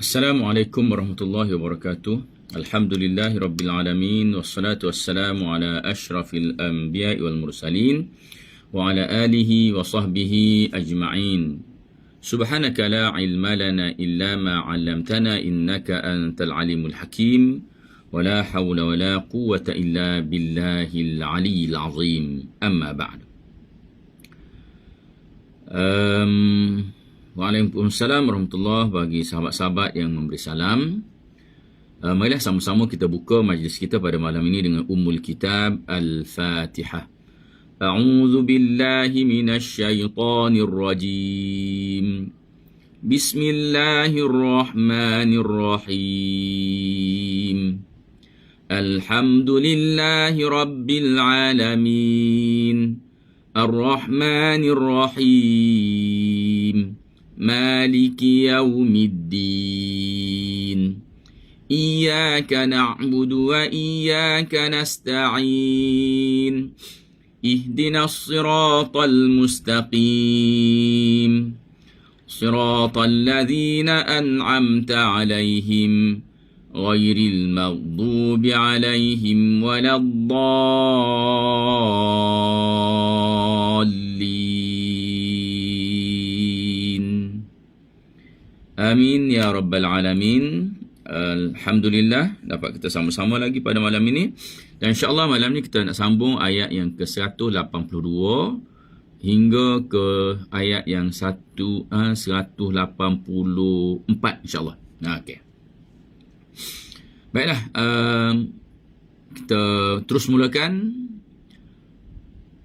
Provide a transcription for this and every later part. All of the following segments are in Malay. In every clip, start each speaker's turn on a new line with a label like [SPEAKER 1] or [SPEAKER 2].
[SPEAKER 1] Assalamualaikum warahmatullahi wabarakatuh. Alhamdulillahi rabbil alamin wassalatu wassalamu ala asyrafil anbiya'i wal mursalin wa ala alihi wa sahbihi ajma'in. Subhanaka la ilma lana illa ma 'allamtana innaka antal alimul hakim wa la hawla wa la quwwata illa billahil aliyyil azim. Amma ba'd. Waalaikumsalam warahmatullahi bagi sahabat-sahabat yang memberi salam. Marilah sama-sama kita buka majlis kita pada malam ini dengan Ummul Kitab Al-Fatihah. A'udzu billahi minasy syaithanir rajim. Bismillahirrahmanirrahim. Alhamdulillahi rabbil alamin. Ar-Rahmanir Rahim. Maliki yaumiddin. Iyyaka na'budu wa iyyaka nasta'in. Ihdinas siratal mustaqim. Siratal ladzina an'amta 'alaihim ghairil maghdubi 'alaihim waladdallin. Amin ya rabbal alamin. Alhamdulillah dapat kita sama-sama lagi pada malam ini. Dan insya-Allah malam ni kita nak sambung ayat yang ke-182 hingga ke ayat yang 184 insya-Allah. Okey. Baiklah, kita terus mulakan.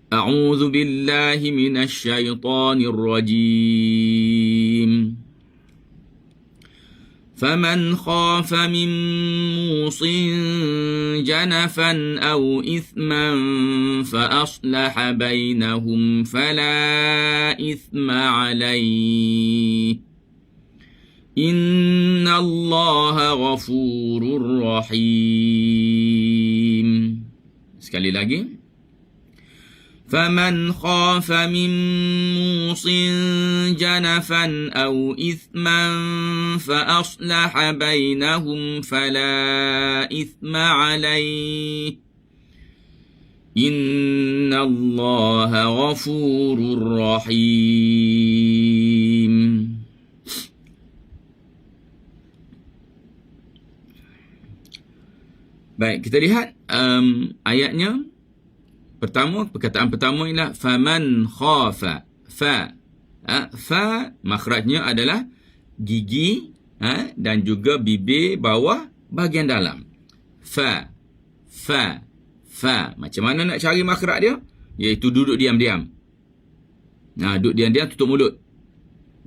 [SPEAKER 1] A'udzu billahi minasy syaithanir rajim. فمن خاف من موص جنفا أو إثما فأصلح بينهم فلا إثم عليه إن الله غفور رحيم. Sekali lagi. فمن خاف من موص جنفا أو إثما فأصلح بينهم فلا إثم عليه إن الله غفور رحيم. Baik, kita lihat ayatnya. Perkataan pertama ialah faman khafa. Fa makhrajnya adalah gigi dan juga bibir bawah bahagian dalam. Fa. Macam mana nak cari makhraj dia? Iaitu duduk diam-diam. Duduk diam-diam, tutup mulut.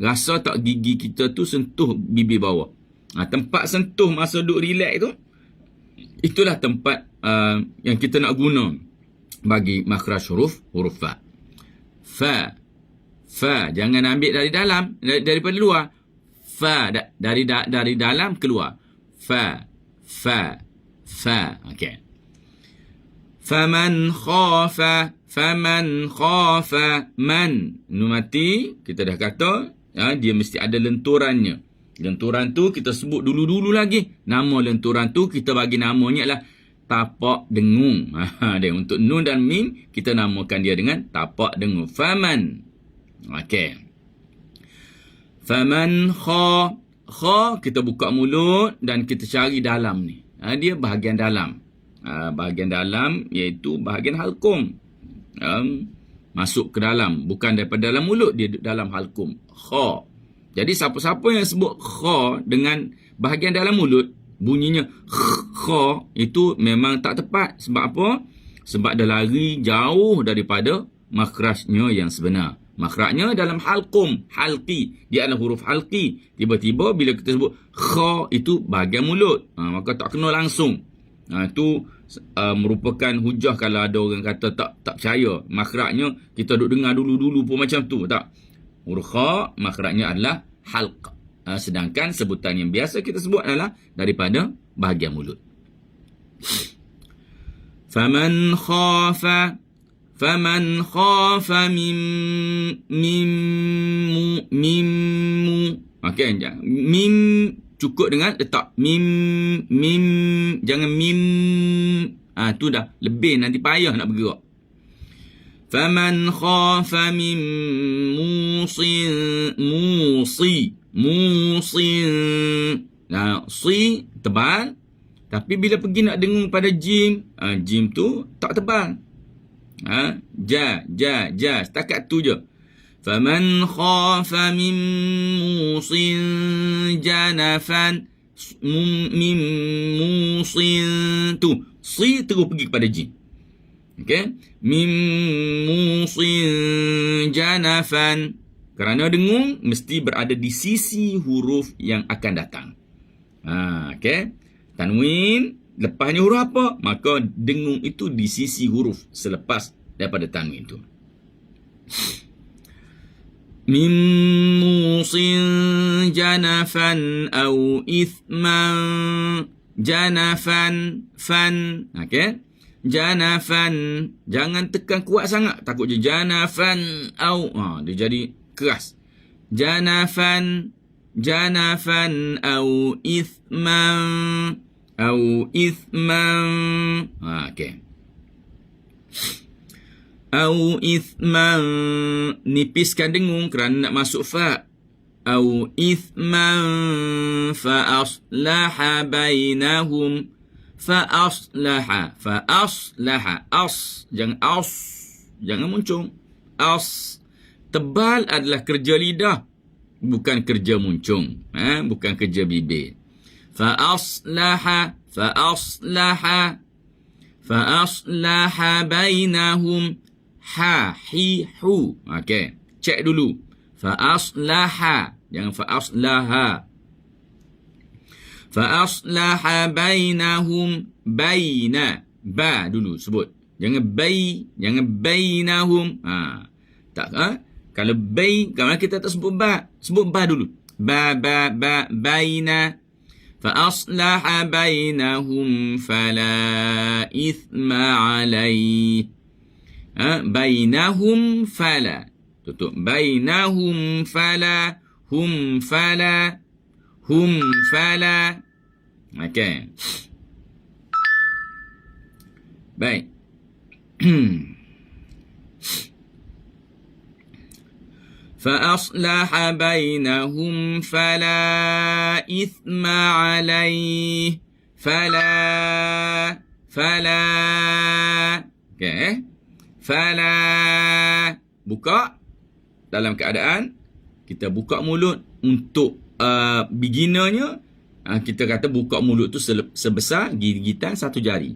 [SPEAKER 1] Rasa tak gigi kita tu sentuh bibir bawah. Tempat sentuh masa duduk relax tu, itulah tempat yang kita nak guna bagi makhraj huruf fa. Jangan ambil dari dalam, daripada luar. Dari dalam keluar. Fa. Okey. Faman khafa. Man nun mati kita dah kata dia mesti ada lenturannya. Lenturan tu kita sebut dulu-dulu lagi. Nama lenturan tu kita bagi namanya adalah tapak dengung. Dia untuk nun dan mim kita namakan dia dengan tapak dengung. Faman. Okey. Faman kha kita buka mulut dan kita cari dalam ni. Dia bahagian dalam. Bahagian dalam iaitu bahagian halkum. Masuk ke dalam, bukan daripada dalam mulut, dia dalam halkum. Kha. Jadi siapa-siapa yang sebut kha dengan bahagian dalam mulut, bunyinya kha, itu memang tak tepat. Sebab apa? Sebab dah lari jauh daripada makhrajnya yang sebenar. Makhrajnya dalam halqum, halqi. Dia adalah huruf halqi. Tiba-tiba bila kita sebut kha, itu bahagian mulut. Maka tak kena langsung. Itu merupakan hujah kalau ada orang kata tak percaya. Makhrajnya kita duk dengar dulu-dulu pun macam tu. Tak. Huruf kha, makhrajnya adalah halq. Sedangkan sebutan yang biasa kita sebut adalah daripada bahagian mulut. Faman khafa min okey, cukup dengan letak mim, jangan mim. Tu dah lebih, nanti payah nak bergerak. Faman khafa min musin. Si tebal, tapi bila pergi nak dengung pada jim, jim tu tak tebal. Ja, setakat tu je. Faman khafa min musin janafan, min musin tu si terus pergi kepada jim. Okey, min musin janafan, kerana dengung mesti berada di sisi huruf yang akan datang. Okey, tanwin lepasnya huruf apa, maka dengung itu di sisi huruf selepas daripada tanwin itu. Min musin janafan au ithman, janafan fan. Okey, janafan, jangan tekan kuat sangat, takut je janafan au dia jadi keras. Janafan au ithman, okey. Au ithman, nipiskan dengung kerana nak masuk fa. Au ithman fa aslaha bainahum, fa aslaha, jangan muncung. Tebal adalah kerja lidah, bukan kerja muncung, bukan kerja bibir. Fa aslaha bainahum, hi hu. Okey, cek dulu. Fa aslaha, jangan fa aslaha. Fa aslaha bainahum, baina, ba dulu sebut. Jangan bainahum. Kalau kalau kita tak sebut ba dulu. Baina. Fa aslaha bainahum fala ithma alaih. Bainahum fala. Tutup. Bainahum fala, hum fala. Okey. Baik. فأصلح بينهم فلا إثم عليه فلا okay. Fala, buka dalam keadaan kita buka mulut untuk beginnernya. Kita kata buka mulut tu sebesar gigitan satu jari.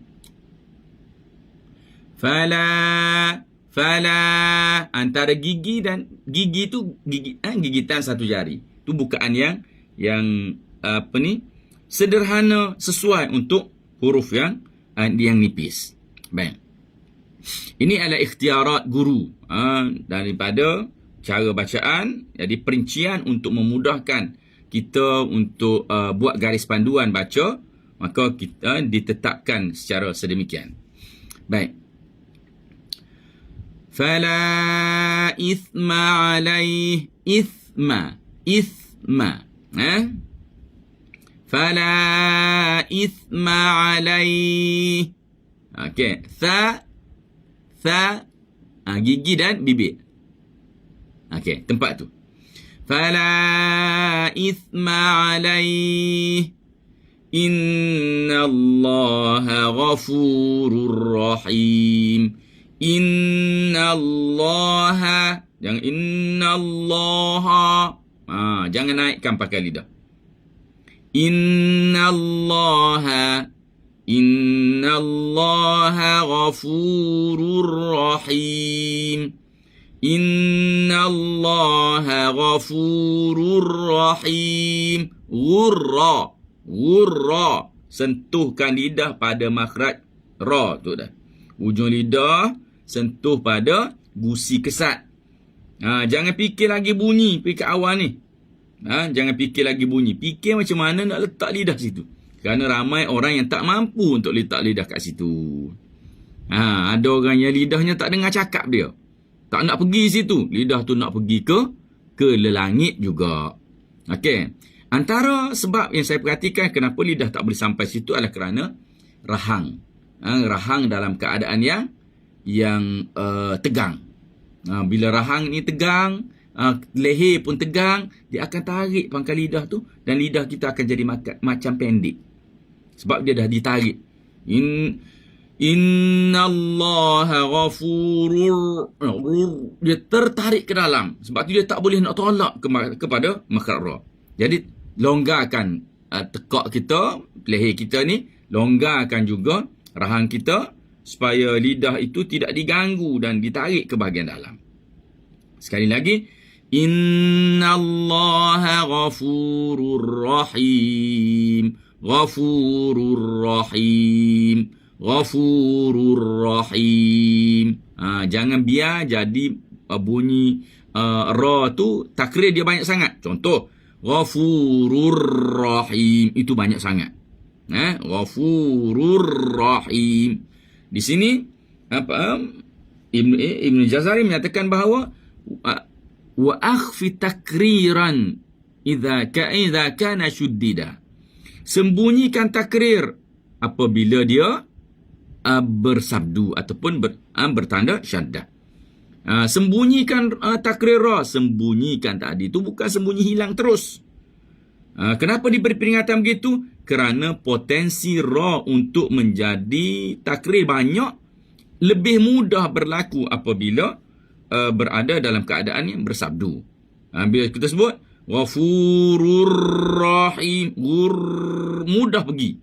[SPEAKER 1] Fala, antara gigi dan gigi tu gigitan satu jari. Tu bukaan yang sederhana, sesuai untuk huruf yang nipis. Baik. Ini adalah ikhtiarat guru daripada cara bacaan. Jadi perincian untuk memudahkan kita untuk buat garis panduan baca, maka kita ditetapkan secara sedemikian. Baik. Fala ithma alaih, ithma. Fala ithma alaih. Okey, tha, gigi dan bibir. Okey, tempat tu. Fala ithma alaih, innallaha ghafurur rahim. Innallaha, jangan innallaha, jangan naikkan pakai lidah. Innallaha ghafurur rahim. Innallaha ghafurur rahim. Gurra, sentuhkan lidah pada makhraj ra tu dah. Ujung lidah sentuh pada gusi kesat. Jangan fikir lagi bunyi kat awal ni. Jangan fikir lagi bunyi. Fikir macam mana nak letak lidah situ. Kerana ramai orang yang tak mampu untuk letak lidah kat situ. Ada orang yang lidahnya tak dengar cakap dia. Tak nak pergi situ. Lidah tu nak pergi ke lelangit juga. Okey. Antara sebab yang saya perhatikan kenapa lidah tak boleh sampai situ adalah kerana rahang. Rahang dalam keadaan yang tegang. Bila rahang ni tegang, leher pun tegang, dia akan tarik pangkal lidah tu dan lidah kita akan jadi macam pendek. Sebab dia dah ditarik. Innallaha ghafurur, dia tertarik ke dalam. Sebab tu dia tak boleh nak tolak kepada makhraj ra. Jadi longgarkan tekak kita, leher kita ni, longgarkan juga rahang kita supaya lidah itu tidak diganggu dan ditarik ke bahagian dalam. Sekali lagi, innallaha ghafurur rahim. Ghafurur rahim. Ghafurur rahim. Jangan biar jadi bunyi ra tu takrir dia banyak sangat. Contoh, Ghafurur rahim, itu banyak sangat. Ghafurur rahim. Di sini Ibn Jazari menyatakan bahawa wa akhfi takriran idza kana shuddida. Sembunyikan takrir apabila dia bersabdu ataupun bertanda syaddah. Sembunyikan takrir ra, sembunyikan tadi itu bukan sembunyi hilang terus. Kenapa diberi peringatan begitu? Kerana potensi ra untuk menjadi takrir banyak lebih mudah berlaku apabila berada dalam keadaan yang bersabdu. Bila kita sebut Ghafurur rahim, mudah pergi.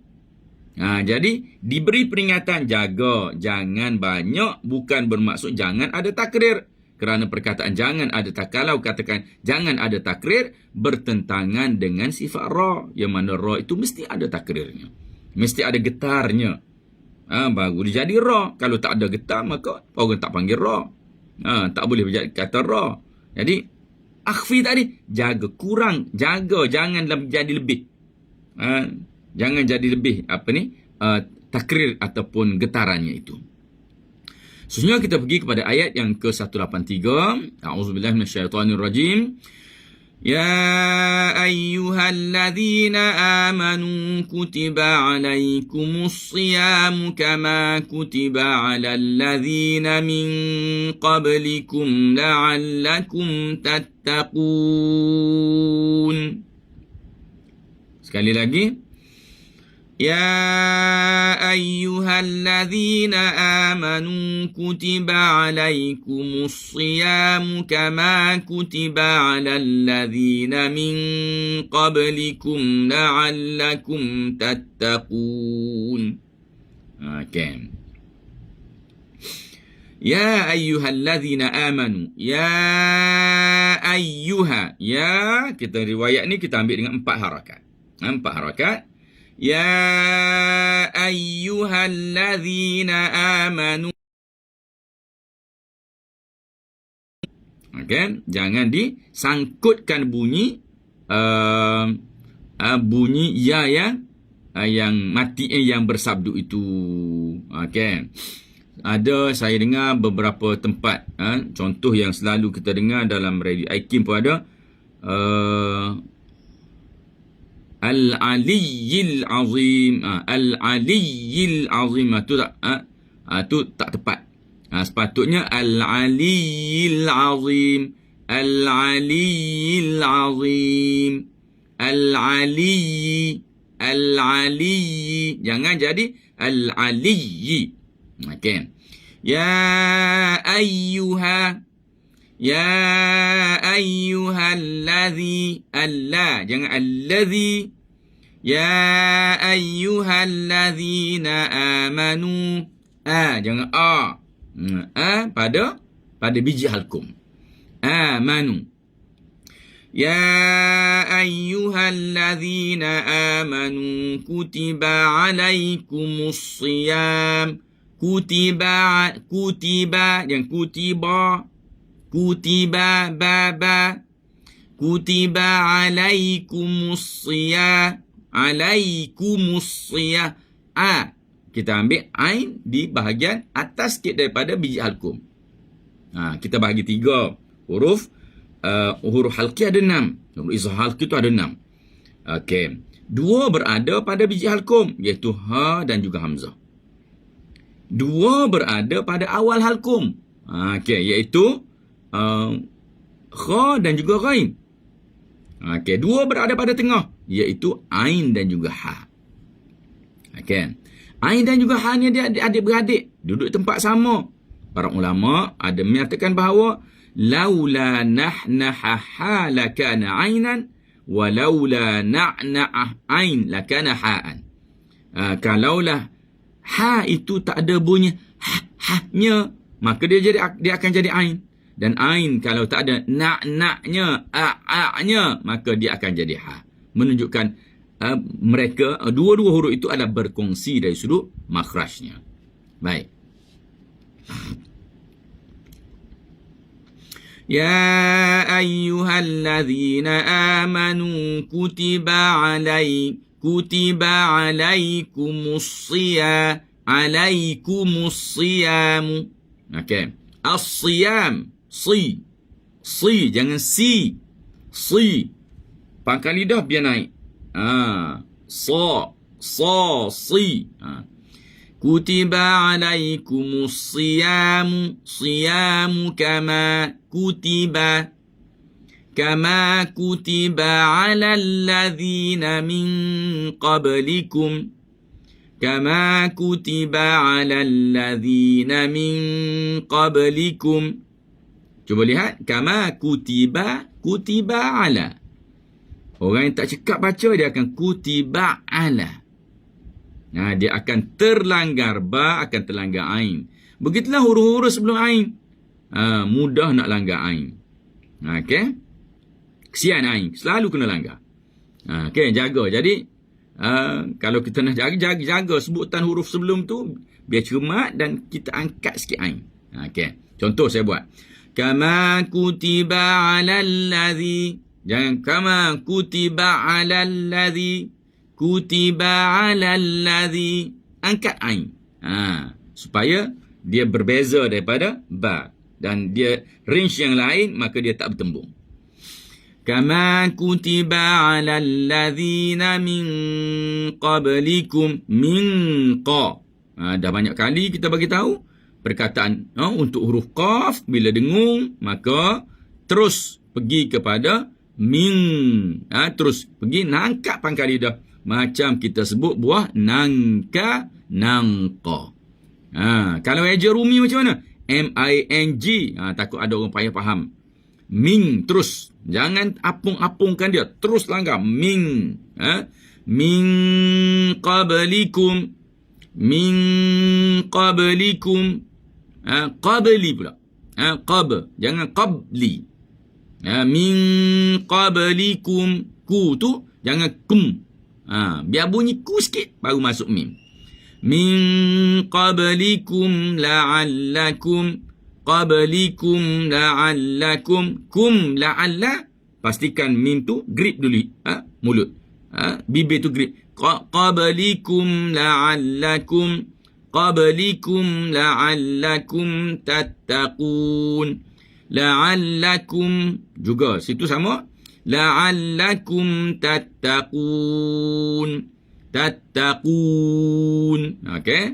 [SPEAKER 1] Jadi diberi peringatan, jaga, jangan banyak, bukan bermaksud jangan ada takrir. Kerana perkataan jangan ada kalau katakan jangan ada takrir, bertentangan dengan sifat ra, yang mana ra itu mesti ada takrirnya, mesti ada getarnya. Baru dia jadi ra. Kalau tak ada getar, maka orang tak panggil ra. Tak boleh kata ra. Jadi akhfi tadi, jaga, kurang, jaga, jangan jadi lebih. Jangan jadi lebih takrir ataupun getarannya itu. Sebenarnya kita pergi kepada ayat yang ke-183. A'udzubillahi minasyaitonirrajim. Ya ayyuhalladzina amanu kutiba alaikumus siyamu kama kutiba alal ladzina min qablikum la'allakum tattaqun. Sekali lagi. Ya ayyuhalladzina amanu kutiba alaikumus siyamu kama kutiba alal ladzina min qablikum la'allakum tattaqun. Okay. Ya ayyuhalladzina amanu. Ya ayyuha. Ya, kita riwayat ni kita ambil dengan 4 harakat. 4 harakat. Ya ayyuhalladzina amanu. Okay. Jangan disangkutkan bunyi bunyi ya yang mati yang bersabdu itu. Okay. Saya dengar beberapa tempat, contoh yang selalu kita dengar dalam radio IKIM pun ada, Al-Aliyyil Azim. Al-Aliyyil Azim itu tak tepat. Sepatutnya Al-Aliyyil Azim. Al-Aliyyil Azim. Al-Aliyyi. Al-Aliyyi. Jangan jadi Al-Aliyyi. Okay. Ya ayyuha. Ya ayyuhalladzi. Allah. Jangan alladzi. Ya ayyuhalladzina amanu. Jangan pada biji halkum. Amanu. Ya ayyuhalladzina amanu kutiba alaikumus siyam. Kutiba yang kutiba baba. Kutiba alaikumus siyam. Alaikumus siyam. Kita ambil ain di bahagian atas sikit daripada biji halkum. Kita bahagi 3 huruf. Huruf halqi ada 6. Huruf izhar halqi itu ada 6. Okey. Dua berada pada biji halkum, iaitu ha dan juga hamzah. Dua berada pada awal halkum. Okey, iaitu kha dan juga ghain. Okey, dua berada pada tengah, iaitu ain dan juga ha. Okey. Ain dan juga ha ni dia adik-beradik, duduk tempat sama. Para ulama ada menyatakan bahawa laula nahnaha ha lakana ainan wa laula na'na'ah ain lakana ha'an. Kalaulah ha itu tak ada bunyi ha-nya, maka dia akan jadi ain. Dan ain kalau tak ada na'-na'nya, a'-nya, maka dia akan jadi ha. Menunjukkan mereka, dua-dua huruf itu adalah berkongsi dari sudut makhrajnya. Baik. Ya ayyuhallazina amanu kutiba alaikumus siyam. Okey. As-siyam, si, jangan si. Pangkal lidah biar naik. Si. Kutiba alaikumus siyamu kama kutiba ala alladhina min qablikum. Kama kutiba ala alladhina min qablikum. Cuba lihat. Kama kutiba ala. Orang yang tak cekap baca, dia akan kutiba ala. Dia akan terlanggar ba, akan terlanggar ain. Begitulah huruf-huruf sebelum ain. Mudah nak langgar ain. Okey. Kesian ain. Selalu kena langgar. Okey, jaga. Jadi, kalau kita nak jaga sebutan huruf sebelum tu, biar cermat dan kita angkat sikit ain. Okey. Contoh saya buat. Kama kutiba alal ladzi. Jangan kama kutiba alal ladzi. Kutiba alal ladzi. Angkat ain. Supaya dia berbeza daripada ba. Dan dia range yang lain, maka dia tak bertembung. Kama kutiba alal ladzina min qablikum. Min qa. Dah banyak kali kita bagi tahu perkataan untuk huruf qaf bila dengung, maka terus pergi kepada min. Terus pergi nangkap pangkal lidah. Macam kita sebut buah nangka, nangka. Kalau eja Rumi macam mana? M-I-N-G. Takut ada orang payah faham. Ming terus. Jangan apung-apungkan dia. Terus langgar. Ming. Min qablikum. Min qablikum. Qabli pula. Jangan qabli. Min qablikum. Ku tu jangan kum. Biar bunyi ku sikit baru masuk mim. Min qablikum la'allakum. Qablikum la'allakum. Kum la'alla. Pastikan mim tu grip dulu. Mulut. Bibir tu grip. Qablikum la'allakum. Qablikum la'allakum tattaqun. La'allakum juga situ sama. La'allakum tattaqun. Tattaqun. Okey.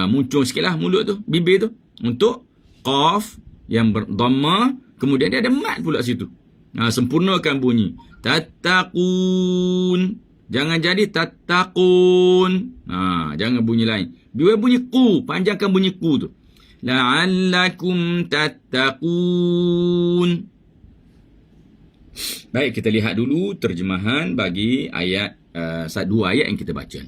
[SPEAKER 1] Muncul sikitlah mulut tu, bibir tu. Untuk qaf yang berdhamma, kemudian dia ada mat pula situ. Sempurnakan bunyi. Tattaqun. Jangan jadi tattaqun. Jangan bunyi lain. Bila bunyi ku, panjangkan bunyi ku tu. La'allakum tattaqun. Baik, kita lihat dulu terjemahan bagi ayat dua ayat yang kita baca.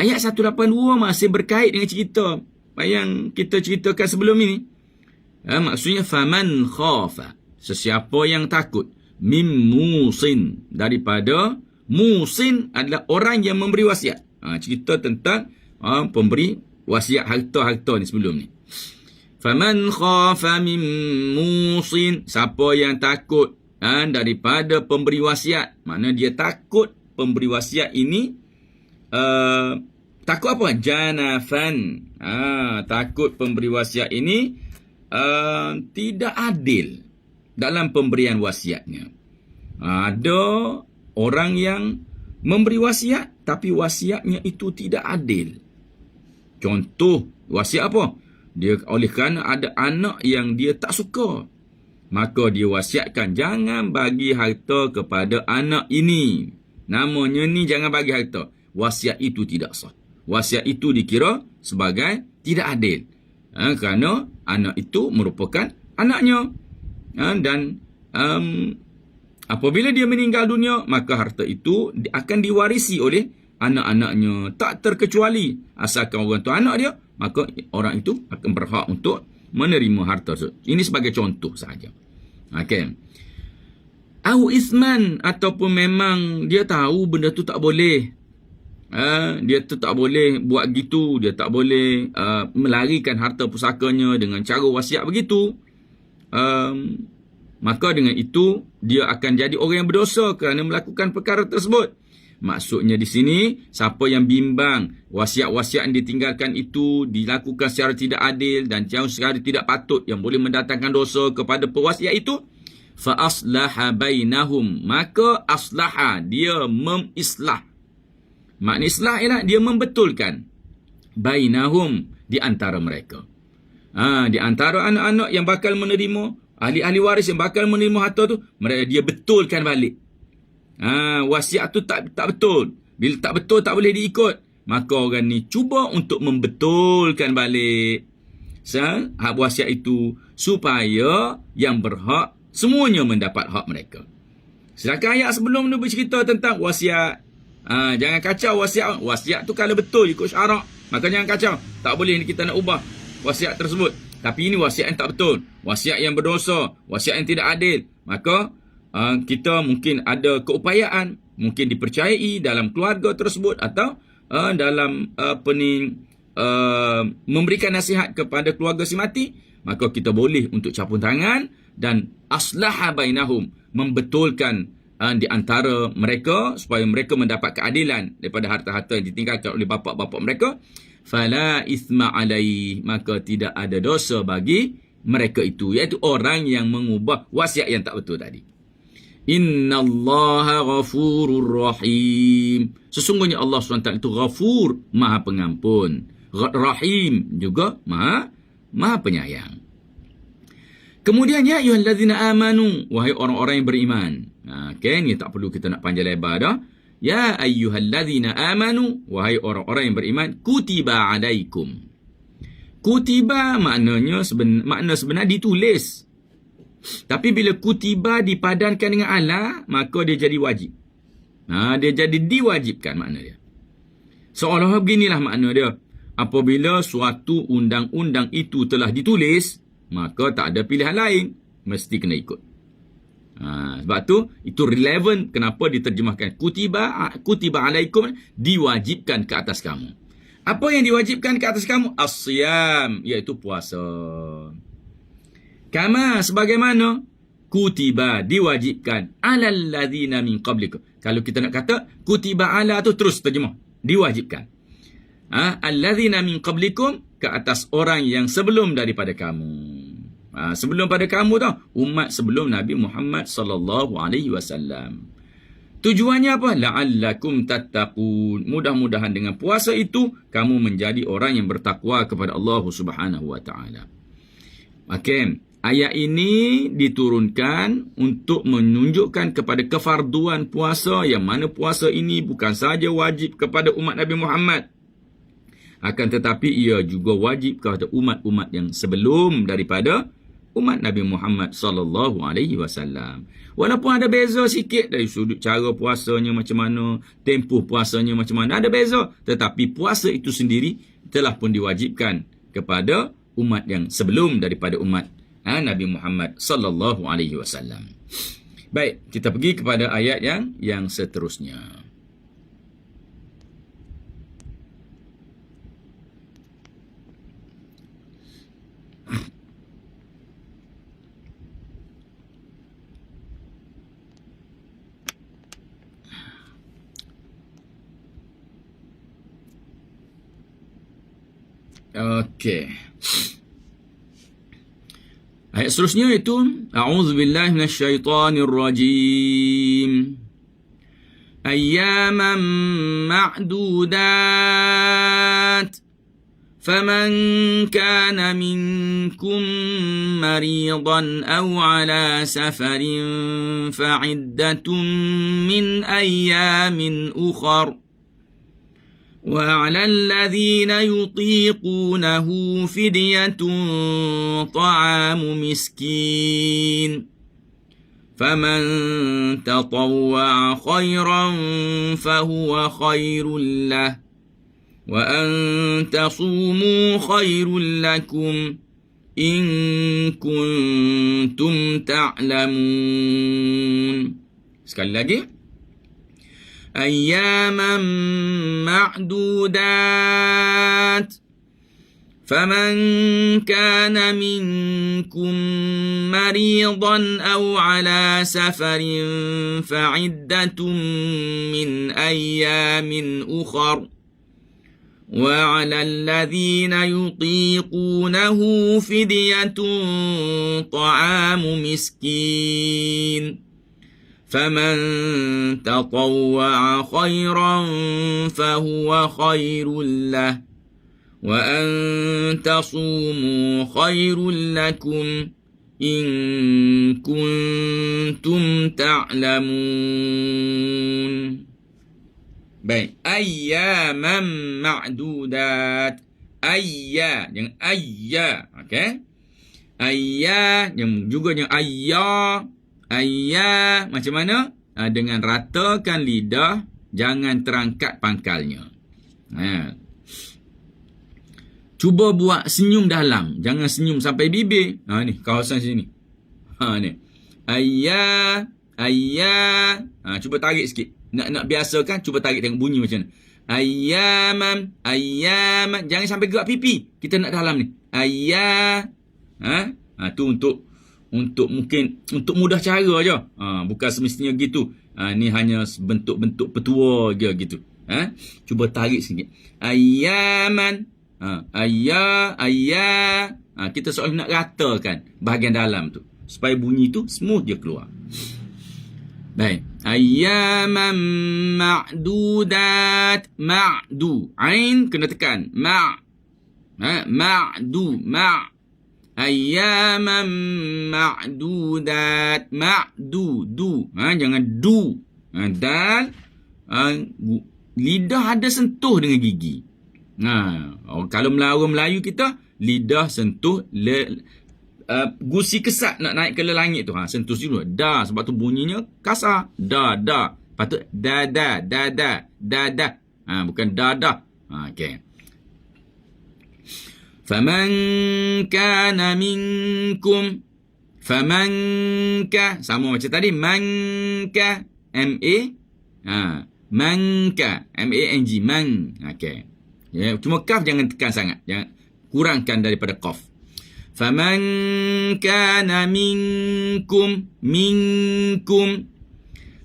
[SPEAKER 1] Ayat 182 masih berkait dengan cerita yang kita ceritakan sebelum ini. Maksudnya faman khafa, sesiapa yang takut, mim musin, daripada musin adalah orang yang memberi wasiat. Cerita tentang pemberi wasiat harta-harta ni sebelum ni. Faman khafa mim musin, siapa yang takut daripada pemberi wasiat. Makna dia takut pemberi wasiat ini takut apa? Janafan. Takut pemberi wasiat ini tidak adil dalam pemberian wasiatnya. Ada orang yang memberi wasiat tapi wasiatnya itu tidak adil. Contoh, wasiat apa? Dia oleh kerana ada anak yang dia tak suka, maka dia wasiatkan jangan bagi harta kepada anak ini. Namanya ni jangan bagi harta. Wasiat itu tidak sah. Wasiat itu dikira sebagai tidak adil. Kerana anak itu merupakan anaknya. Dan apabila dia meninggal dunia, maka harta itu akan diwarisi oleh anak-anaknya. Tak terkecuali asalkan orang tu anak dia, maka orang itu akan berhak untuk menerima harta tersebut. Ini sebagai contoh sahaja. Okey. Au isman, ataupun memang dia tahu benda tu tak boleh. Dia tu tak boleh buat gitu. Dia tak boleh melarikan harta pusakanya dengan cara wasiat begitu. Maka dengan itu dia akan jadi orang yang berdosa kerana melakukan perkara tersebut. Maksudnya di sini, siapa yang bimbang wasiat-wasiat yang ditinggalkan itu dilakukan secara tidak adil dan secara tidak patut yang boleh mendatangkan dosa kepada pewasiat itu, fa aslaha bainahum, maka aslaha, dia memislah. Makna islah ialah dia membetulkan bainahum, di antara mereka. Di antara anak-anak yang bakal menerima, ahli-ahli waris yang bakal menerima harta tu, mereka dia betulkan balik. Wasiat tu tak betul. Bila tak betul, tak boleh diikut, maka orang ni cuba untuk membetulkan balik hak wasiat itu, supaya yang berhak semuanya mendapat hak mereka. Sedangkan ayat sebelum ni bercerita tentang wasiat. Jangan kacau wasiat. Wasiat tu kalau betul ikut syarak, maka jangan kacau. Tak boleh kita nak ubah wasiat tersebut. Tapi ini wasiat yang tak betul, wasiat yang berdosa, wasiat yang tidak adil. Maka kita mungkin ada keupayaan, mungkin dipercayai dalam keluarga tersebut atau dalam memberikan nasihat kepada keluarga si mati, maka kita boleh untuk capun tangan dan aslaha bainahum, membetulkan di antara mereka supaya mereka mendapat keadilan daripada harta-harta yang ditinggalkan oleh bapa-bapa mereka. Fala ithma alaih, maka tidak ada dosa bagi mereka itu, iaitu orang yang mengubah wasiat yang tak betul tadi. Innallaha ghafurur rahim. Sesungguhnya Allah SWT itu ghafur, maha pengampun. Rahim juga maha penyayang. Kemudian, ya ayyuhallazina amanu, wahai orang-orang yang beriman. Ni tak perlu kita nak panjang lebar dah. Ya ayyuhallazina amanu, wahai orang-orang yang beriman, kutiba alaikum. Kutiba maknanya makna sebenar ditulis. Tapi bila kutiba dipadankan dengan ala, maka dia jadi wajib. Dia jadi diwajibkan makna dia. Seolah-olah beginilah makna dia. Apabila suatu undang-undang itu telah ditulis, maka tak ada pilihan lain, mesti kena ikut. Sebab tu itu relevan kenapa diterjemahkan kutiba alaikum, diwajibkan ke atas kamu. Apa yang diwajibkan ke atas kamu? As-siyam, iaitu puasa. Kama, sebagaimana kutiba, diwajibkan, alal ladzina min qablikum. Kalau kita nak kata kutiba ala tu terus terjemah, diwajibkan. Alladzina min qablikum, ke atas orang yang sebelum daripada kamu. Sebelum pada kamu tau, umat sebelum Nabi Muhammad sallallahu alaihi wasallam. Tujuannya apa? La'allakum tattaqun. Mudah-mudahan dengan puasa itu kamu menjadi orang yang bertakwa kepada Allah Subhanahu wa taala. Okey, ayat ini diturunkan untuk menunjukkan kepada kefarduan puasa, yang mana puasa ini bukan sahaja wajib kepada umat Nabi Muhammad, akan tetapi ia juga wajib kepada umat-umat yang sebelum daripada umat Nabi Muhammad sallallahu alaihi wasallam. Walaupun ada beza sikit dari sudut cara puasanya macam mana, tempoh puasanya macam mana, ada beza, tetapi puasa itu sendiri telah pun diwajibkan kepada umat yang sebelum daripada umat Nabi Muhammad sallallahu alaihi wasallam. Baik, kita pergi kepada ayat yang seterusnya. Okey. Ayat seterusnya itu, a'udzubillahi minasyaitonirrajim. أياما معدودات فمن كان منكم مريضا أو على سفر فعدة من أيام أخر وعلى الذين يطيقونه فدية طعام مسكين فمن تطوع خيرا فهو خير له وأن تصوموا خير لكم إن كنتم تعلمون. Sekali lagi. أياما معدودات فمن كان منكم مريضا أو على سفر فعدة من أيام أخر وعلى الذين يطيقونه فدية طعام مسكين فمن تطوع خيرا فهو خير له وأن تصوموا خير لكم إن كنتم تعلمون. Baik, ayyaman ma'dudat. Ayya, yang ayya, okey? Ayya, yang juga yang ayya. Ayya macam mana? Dengan ratakan lidah, jangan terangkat pangkalnya. Cuba buat senyum dalam, jangan senyum sampai bibir. Ni kawasan sini. Ni. Ayya, ayya. Cuba tarik sikit. Nak biasakan, cuba tarik tengok bunyi macam mana. Ayyaman, ayyaman. Jangan sampai gerak pipi. Kita nak dalam ni. Ayya. Tu untuk mungkin untuk mudah cara je. Bukan semestinya gitu. Ni hanya bentuk-bentuk petua je gitu. Cuba tarik sikit. Ayyaman. Ayya. Kita seolah nak ratakan bahagian dalam tu supaya bunyi tu smooth je keluar. Baik. Ayyaman ma'dudat. Ma'du. Ain kena tekan. Ma'du. Ayyaman ma'dudat. Ma'du. Jangan du. Dal. Lidah ada sentuh dengan gigi. Kalau orang Melayu kita, lidah sentuh gusi kesat nak naik ke langit tu. Sentuh dulu. Da. Sebab tu bunyinya kasar. Da. Patut da. Bukan da. Okey. Faman kana minkum. Faman ka. Sama macam tadi. Man ka. M-A. Man ka. M-A-N-G. Man. Okey. Cuma kaf jangan tekan sangat. Jangan kurangkan daripada qaf. Faman kana minkum.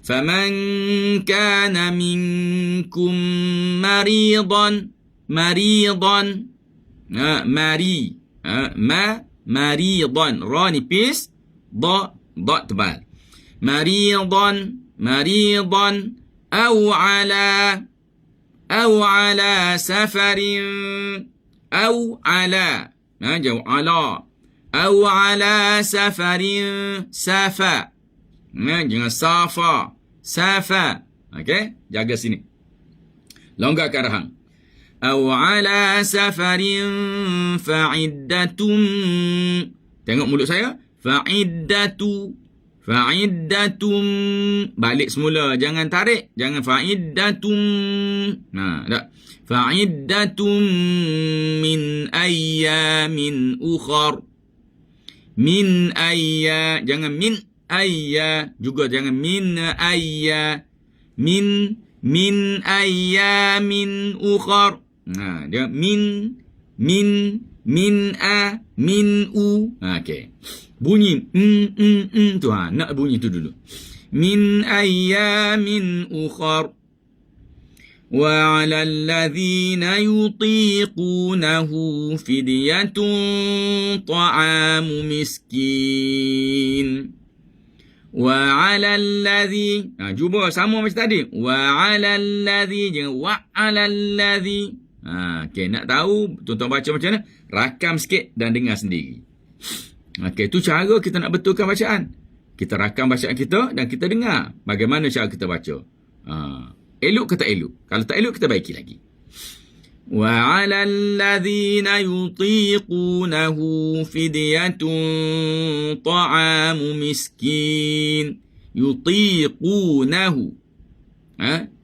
[SPEAKER 1] Faman kana minkum maridan. Maridan. Ra nipis, da tebal. Maridan au ala safarin. Au ala. Jauh ala. Au ala safarin. Safa. Jangan safa. Okey? Jaga sini. Longgarkan rahang. Au ala safarin fa'iddatum. Tengok mulut saya. Fa'iddatum. Balik semula. Jangan tarik. Jangan fa'iddatum. Tak. Fa'iddatum min ayyamin ukhar. Min ayya. Jangan min ayya. Juga jangan min ayya. Min ayyamin ukhar. Dia min u. Okey. Bunyi tu nak bunyi tu dulu. Min ayyamin ukhar. Wa 'alal ladzina yutiqunahu fidyatun ta'amu miskin. Wa 'alal ladzi. Cuba sama macam tadi. Wa 'alal ladzi, jangan wa 'alal ladzi. Okey, nak tahu tuan-tuan baca macam mana? Rakam sikit dan dengar sendiri. Okey, tu cara kita nak betulkan bacaan. Kita rakam bacaan kita dan kita dengar bagaimana cara kita baca. Elok ke tak elok? Kalau tak elok, kita baiki lagi. وَعَلَى الَّذِينَ يُطِيقُونَهُ فِدْيَةٌ طَعَامُ مِسْكِينٍ. يُطِيقُونَهُ.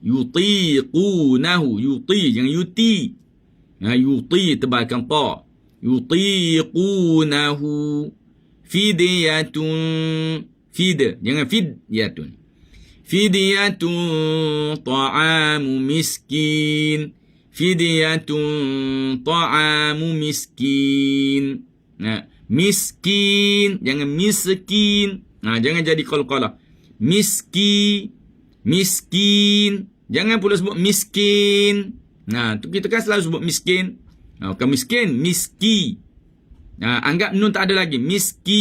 [SPEAKER 1] يُطِيقُونَهُ. يُطِي, jangan yuti. Yuti, tebalkan ta. يُطِيقُونَهُ فِدْيَةٌ. Fid, jangan fidyatun. فِدْيَةٌ طَعَامُ مِسْكِينٍ. Fidyatun ta'amu miskin. Miskin, jangan miskin. Jangan jadi qalqalah. Miskin. Jangan pula sebut miskin. Tu kita kan selalu sebut miskin. Bukan miskin, miski. Anggap nun tak ada lagi. Miskin.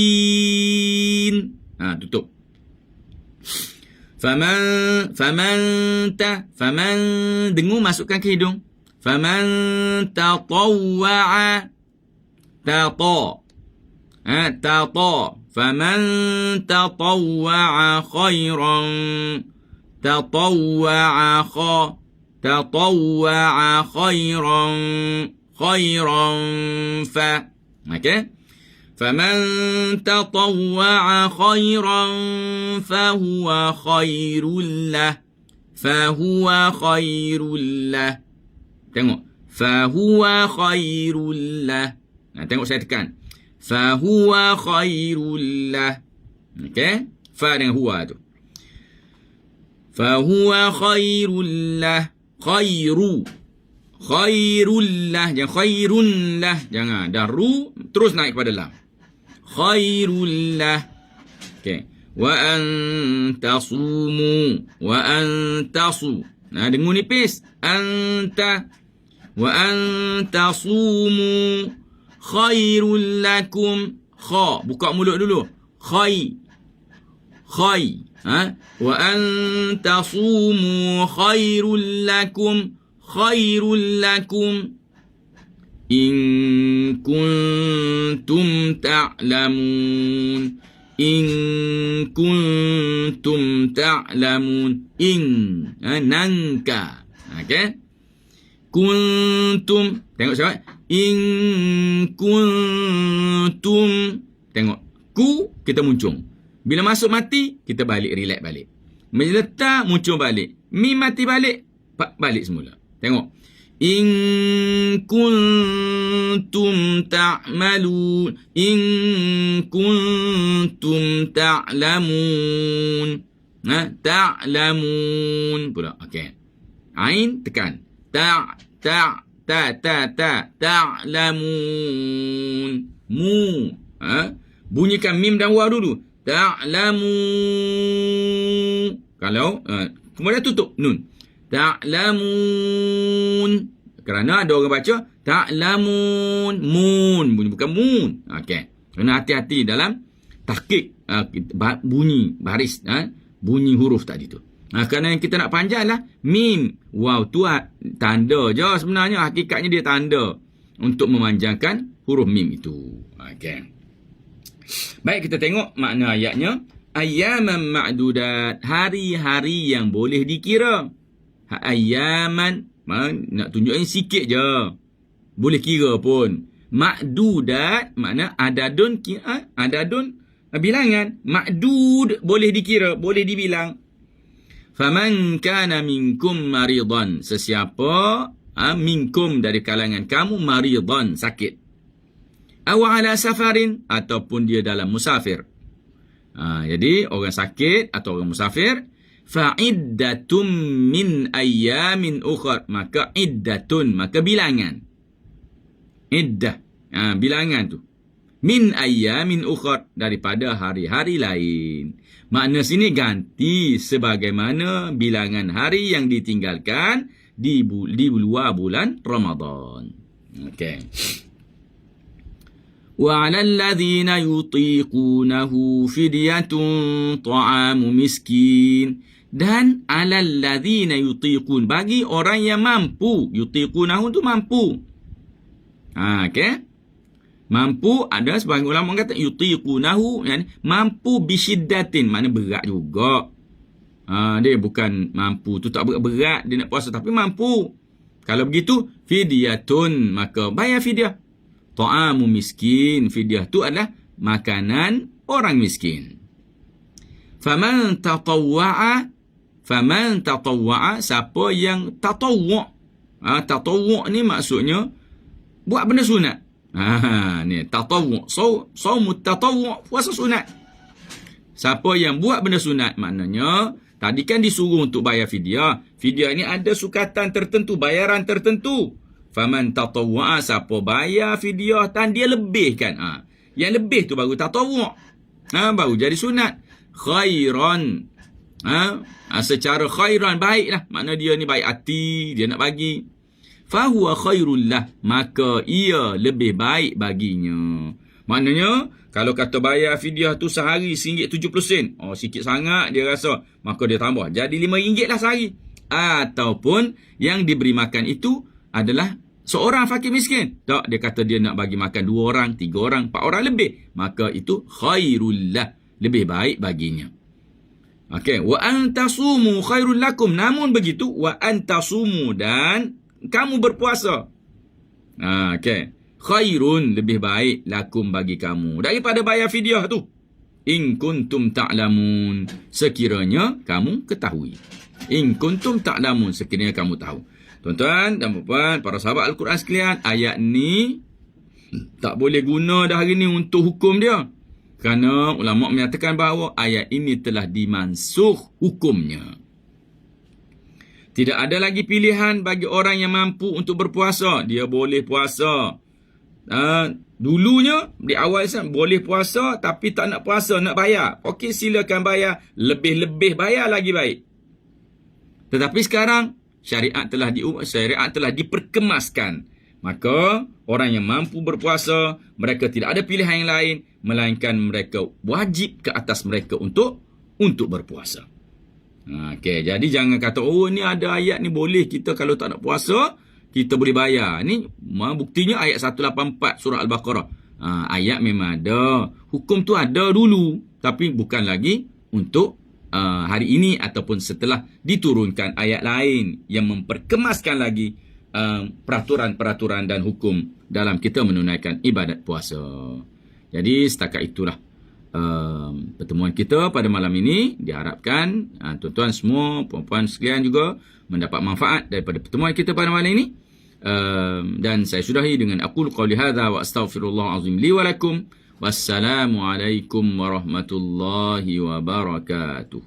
[SPEAKER 1] Tutup. Faman, dengung masukkan ke hidung. Faman tatawwa'a. Faman tatawwa'a khairan. Tatawwa'a khairan fa. Okay? فَمَنْ تَطَوَّعَ خَيْرًا فَهُوَ خَيْرٌ لَهُ. فَهُوَ خَيْرٌ لَهُ. Tengok. فَهُوَ خَيْرٌ لَهُ. Tengok saya tekan. فَهُوَ خَيْرٌ لَهُ. Okay? Fa dengan huwa tu. فَهُوَ خَيْرٌ لَهُ. Khairul lah. Jangan khairun lah. Jangan. Dah ru, terus naik kepada lam. Khairul lah. Okay. Wa antasumu. Wa antasu. Dengung nipis. Anta. Wa antasumu. Khairul lakum. Kha. Buka mulut dulu. Khai. Wa antasumu khairul lakum. Khairul lakum in kuntum ta'lamun. In kuntum ta'lamun. Nangka. Okay? Kuntum. Tengok siapa? In kuntum. Tengok. Ku, kita muncung. Bila masuk mati, kita balik, relax balik. Bila letak, muncung balik. Mim mati balik, balik semula. Tengok. In kuntum ta'malun. In kuntum ta'lamun. Ta'lamun pula. Okey. Ain tekan. Ta'lamun. Mu. Bunyikan mim dan waw dulu. Ta'lamun. Kalau kemudian tutup nun. Ta'lamun. Kerana ada orang baca ta'lamun. Mun. Bunyi bukan mun. Okey. Kena hati-hati dalam tahqiq bunyi baris. Bunyi huruf tadi tu. Kerana yang kita nak panjang lah mim. Wow, tu tanda je sebenarnya. Hakikatnya dia tanda untuk memanjangkan huruf mim itu. Okey. Baik, kita tengok makna ayatnya. Ayyaman ma'dudat. Hari-hari yang boleh dikira. Ayyaman, nak tunjukkan sikit je. Boleh kira pun. Ma'dudat, makna adadun bilangan. Ma'dud, boleh dikira, boleh dibilang. Faman kana minkum maridan. Sesiapa minkum dari kalangan kamu maridan, sakit. Aw ala safarin, ataupun dia dalam musafir. Jadi orang sakit atau orang musafir, fa'iddatum min ayyamin ukhar. Maka iddatun, maka bilangan. Iddah, bilangan tu. Min ayyamin ukhar, daripada hari-hari lain. Makna sini ganti sebagaimana bilangan hari yang ditinggalkan di luar bulan Ramadan. Okey. Wa 'alal ladzina yutiqunahu fidyatun ta'amu miskin. Dan 'alal ladzina yutiqun, bagi orang yang mampu. Yutiqunahu tu mampu. Okey. Mampu, ada sebagian ulama kata yutiqunahu, yani mampu bisyiddatin, makna berat juga. Dia bukan mampu tu tak berat dia nak puasa, tapi mampu. Kalau begitu fidyatun, maka bayar fidyah. Ta'amu miskin, fidyah tu adalah makanan orang miskin. Faman tatawwa'a, siapa yang tatawwa'. Tatawwa' ni maksudnya buat benda sunat. Ni tatawwu', saumut tatawwu', puasa sunat. Siapa yang buat benda sunat, maknanya tadi kan disuruh untuk bayar fidyah. Fidyah ni ada sukatan tertentu, bayaran tertentu. Faman tatawwa'a, siapa bayar fidyah dan dia lebihkan. Yang lebih tu baru tatawwu'. Baru jadi sunat. Khairan. Secara khairan, baiklah. Makna dia ni baik hati, dia nak bagi. Fahuwa khairul lah, maka ia lebih baik baginya. Maknanya, kalau kata bayar fidyah tu sehari RM1.70. Sikit sangat dia rasa. Maka dia tambah. Jadi RM5 lah sehari. Ataupun yang diberi makan itu adalah seorang fakir miskin. Tak, dia kata dia nak bagi makan 2 orang, 3 orang, 4 orang lebih. Maka itu khairul lah, lebih baik baginya. Okey, wa antasumu khairul lakum. Namun begitu, wa antasumu, dan kamu berpuasa. Okey. Khairun, lebih baik lakum, bagi kamu, daripada bayar fidyah tu. In kuntum ta'lamun, sekiranya kamu ketahui. In kuntum ta'lamun, sekiranya kamu tahu. Tuan-tuan dan puan-puan, para sahabat Al-Quran sekalian, ayat ni tak boleh guna dah hari ni untuk hukum dia. Kerana ulama menyatakan bahawa ayat ini telah dimansuh hukumnya. Tidak ada lagi pilihan bagi orang yang mampu untuk berpuasa. Dia boleh puasa. Dulunya, di awal boleh puasa tapi tak nak puasa, nak bayar. Okey, silakan bayar. Lebih-lebih bayar lagi baik. Tetapi sekarang, syariat telah diperkemaskan. Maka, orang yang mampu berpuasa, mereka tidak ada pilihan yang lain, melainkan mereka wajib ke atas mereka untuk berpuasa. Okey, jadi jangan kata, ni ada ayat ni boleh kita kalau tak nak puasa, kita boleh bayar. Ni buktinya ayat 184 surah Al-Baqarah. Ayat memang ada. Hukum tu ada dulu, tapi bukan lagi untuk hari ini ataupun setelah diturunkan ayat lain yang memperkemaskan lagi peraturan-peraturan dan hukum dalam kita menunaikan ibadat puasa. Jadi setakat itulah pertemuan kita pada malam ini. Diharapkan tuan-tuan semua, puan-puan sekalian juga mendapat manfaat daripada pertemuan kita pada malam ini. Dan saya sudahi dengan aqulu qawli hadza wa astaghfirullah azim li wa lakum. Wassalamualaikum warahmatullahi wabarakatuh.